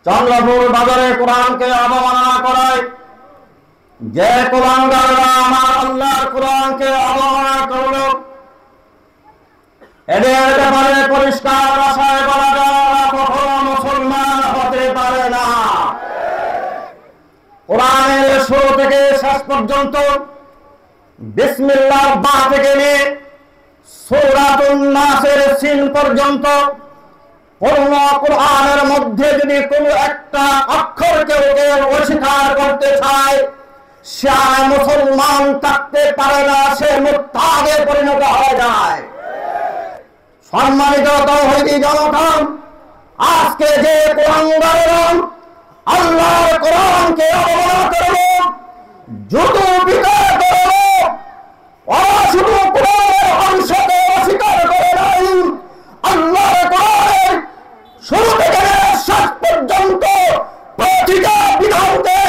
চন্দ্রপুর বাজারে কোরআনকে অবমাননা করায় যে কুলাঙ্গাররা আমার আল্লাহর কোরআনকে অবমাননা করল, এদের ব্যাপারে পরিষ্কার ভাষায় বলা যায় কখনো মুসলমান হতে পারে না। কোরআনের শুরু থেকে শেষ পর্যন্ত বিসমিল্লাহ বা থেকে নিয়ে সূরাতুন নাসের সিন পর্যন্ত পূর্ণ কোরআনের মধ্যে যদি কোনো একটা অক্ষরকে অস্বীকার করতে চায়, সে মুসলমান থাকতে পারে না, সে মুরতাদে পরিণত হয়ে যায়। সম্মানিত তাওহীদি জনতা, আজকে যে কুলাঙ্গাররা আল্লাহর কোরআনকে অবমাননা করলো, জুতো বিকার করলো, ওরা শুধু কোরআনের অংশকে অস্বীকার করে নাই, আল্লাহর কোরআনের শুরু থেকে শেষ পর্যন্ত প্রতিটা বিধানকে,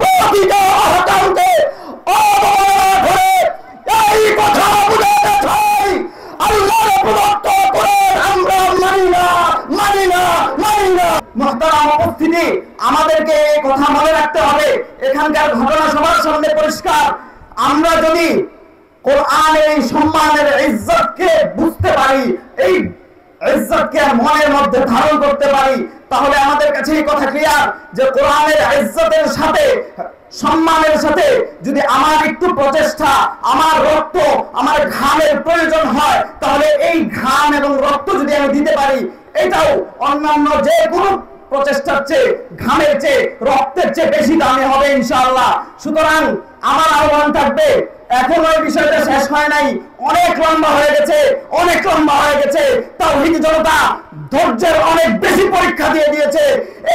প্রতিটা আহকামকে অবমাননা করে এই কথা বুঝাতে চাই, আল্লাহর প্রদত্ত কোরআন আমরা মানি না, মানি না, মানি না। মুহতারাম উপস্থিতি, আমাদেরকে এই কথা মনে রাখতে হবে। এখানকার ঘটনা সবার সামনে পরিষ্কার। আমরা যদি কোরআনের এই সম্মানের ইজ্জতকে বুঝতে পারি, এই ইজ্জতকে মনের মধ্যে ধারণ করতে পারি, তাহলে আমাদের কাছে এই কথা ক্লিয়ার যে কোরআনের ইজ্জতের সাথে, সম্মানের সাথে যদি আমার একটু প্রচেষ্টা, আমার রক্ত, আমার ঘামের প্রয়োজন হয়, তাহলে এই ঘাম এবং রক্ত যদি আমি দিতে পারি, এটাও অন্যান্য যে কোনো প্রচেষ্টার চেয়ে, ঘামের চেয়ে, রক্তের চেয়ে বেশি দামি হবে ইনশাআল্লাহ। সুতরাং আমার আহ্বান থাকবে, এখন ওই বিষয়টা শেষ হয় নাই, অনেক লম্বা হয়ে গেছে, অনেক লম্বা হয়ে গেছে। তাওহীদি জনতা ধৈর্যের অনেক বেশি পরীক্ষা দিয়ে দিয়েছে।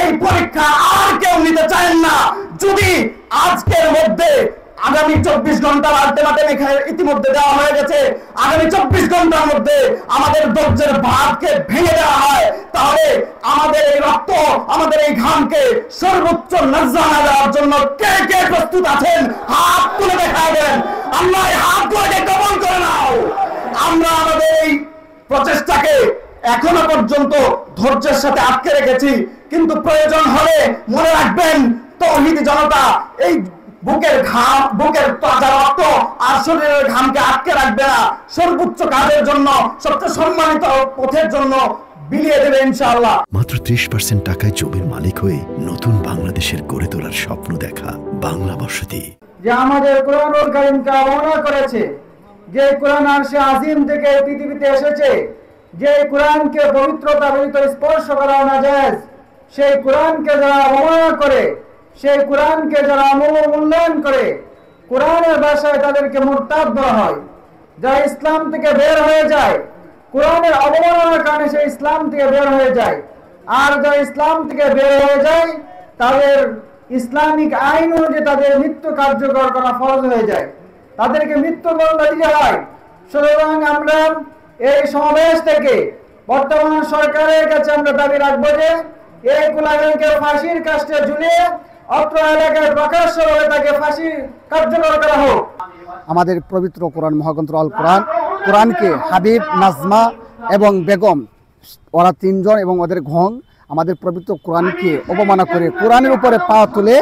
এই পরীক্ষা আর কেউ নিতে চায় না। যদি আজকের মধ্যে আগামী 24 ঘন্টার আলটিমেটাম এখানে ইতিমধ্যে দেওয়া হয়ে গেছে, আগামী 24 ঘন্টার মধ্যে আমাদের ধৈর্যের বাঁধকে ভেঙে দেওয়া হয়, তাহলে আমাদের এই রক্ত, আমাদের এই ঘামকে সর্বোচ্চ নজরানা দেওয়ার জন্য কে কে প্রস্তুত আছেন হাত তুলে দেখায় দেন। আল্লাহ হাতগুলোকে কবুল করে নাও। আমরা আমাদের এই প্রচেষ্টাকে এখনো পর্যন্ত ধৈর্যের সাথে আটকে রেখেছি, কিন্তু প্রয়োজন হলে মনে রাখবেন তাওহীদি জনতা এই বুকের ঘাম, বুকের তাজা রক্ত আর শরীরের ঘামকে আটকে রাখবে না, সর্বোচ্চ কাজের জন্য, সবচেয়ে সম্মানিত পথের জন্য বিলিয়ে দেবে ইনশাআল্লাহ। মাত্র 30% টাকায় জমির মালিক হয়ে নতুন বাংলাদেশের গড়ে তোলার স্বপ্ন দেখা বাংলা বসতি। যে আমাদের কোরআনুল কারীমকে অবমাননা করেছে, যে কোরআন আরশে আজিম থেকে পৃথিবীতে এসেছে, যে কোরআনকে পবিত্রতা রহিত স্পর্শ করা নাজায়েজ, সেই কোরআনকে যারা অবমাননা করে, সেই কোরআনকে যারা অবমূল্যায়ন করে, কোরআনের ভাষায় তাদেরকে মুরতাদ বলা হয়। যারা ইসলাম থেকে বের হয়ে যায়, কোরআনের অবমাননার কারণে সে ইসলাম থেকে বের হয়ে যায়। আর যারা ইসলাম থেকে বের হয়ে যায়, তাদের ইসলামিক আইন অনুযায়ী তাদের মৃত্যু কার্যকর করা ফরজ হয়ে যায়, তাদেরকে মৃত্যুদণ্ড দিতে হয়। সুতরাং আমরা এই সমাবেশ থেকে বর্তমান সরকারের কাছে আমরা দাবি রাখবো যে এই কুলাঙ্গারকে ফাঁসির কাস্টে ঝুলিয়ে অত্র এলাকায় প্রকাশ্যভাবে তাকে ফাঁসি কার্যকর করা হোক। আমাদের পবিত্র কোরআন, মহাগ্রন্থ আল কোরআন, কোরআনকে হাবিব, নাজমা এবং বেগম, ওরা তিনজন এবং ওদের ঘং আমাদের পবিত্র কোরআনকে অবমাননা করে কোরআনের উপরে পা তুলে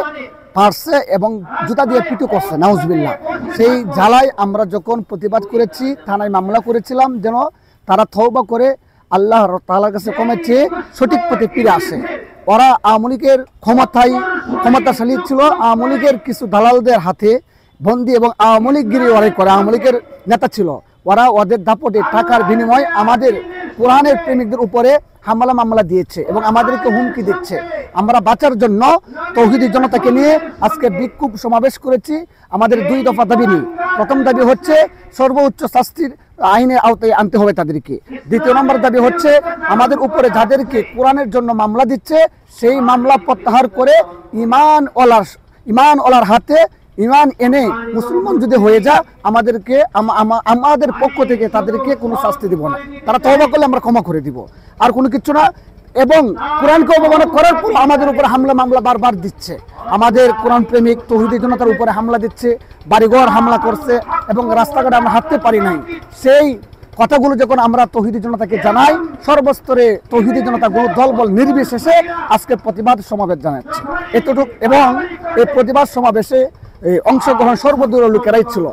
পারছে এবং জুতা দিয়ে পিটু করছে, নাউজুবিল্লাহ। সেই জ্বালায় আমরা যখন প্রতিবাদ করেছি, থানায় মামলা করেছিলাম যেন তারা তওবা করে আল্লাহ তাআলার কাছে কমেছে সঠিক পথে ফিরে আসে। ওরা আওয়ামী লীগের ক্ষমতাশালী ছিল, আওয়ামী লীগের কিছু দালালদের হাতে বন্দী এবং আওয়ামী লীগগিরি ওরাই করে, আওয়ামী লীগের নেতা ছিল। ওরা ওদের দাপটে টাকার বিনিময়ে আমাদের কোরআনের প্রেমিকদের উপরে হামলা মামলা দিয়েছে এবং আমাদেরকে হুমকি দিচ্ছে। আমরা বাঁচার জন্য তাওহীদি জনতাকে নিয়ে আজকে বিক্ষোভ সমাবেশ করেছি। আমাদের 2 দফা দাবি নিয়ে, প্রথম দাবি হচ্ছে সর্বোচ্চ শাস্তির আইনের আওতায় আনতে হবে তাদেরকে। দ্বিতীয় নম্বর দাবি হচ্ছে আমাদের উপরে যাদেরকে কোরআনের জন্য মামলা দিচ্ছে, সেই মামলা প্রত্যাহার করে ইমানওয়ালার হাতে ইমান এনে মুসলমান যদি হয়ে যায়, আমাদের পক্ষ থেকে তাদেরকে কোনো শাস্তি দিব না। তারা তওবা করলে আমরা ক্ষমা করে দিব, আর কোনো কিছু না। এবং কোরআনকে অবমাননা করার পর আমাদের উপরে হামলা মামলা বারবার দিচ্ছে। আমাদের কোরআন প্রেমিক তাওহীদি জনতার উপরে হামলা দিচ্ছে, বাড়িঘর হামলা করছে এবং রাস্তাঘাটে আমরা হাঁটতে পারি নাই। সেই কথাগুলো যখন আমরা তৌহিদি জনতাকে জানাই, সর্বস্তরে তৌহিদি জনতাগুলো দলবল নির্বিশেষে আজকে প্রতিবাদ সমাবেশ জানাচ্ছে এতটুকু। এবং এই প্রতিবাদ সমাবেশে অংশগ্রহণ সর্বদলীয় লোকেরাই ছিল।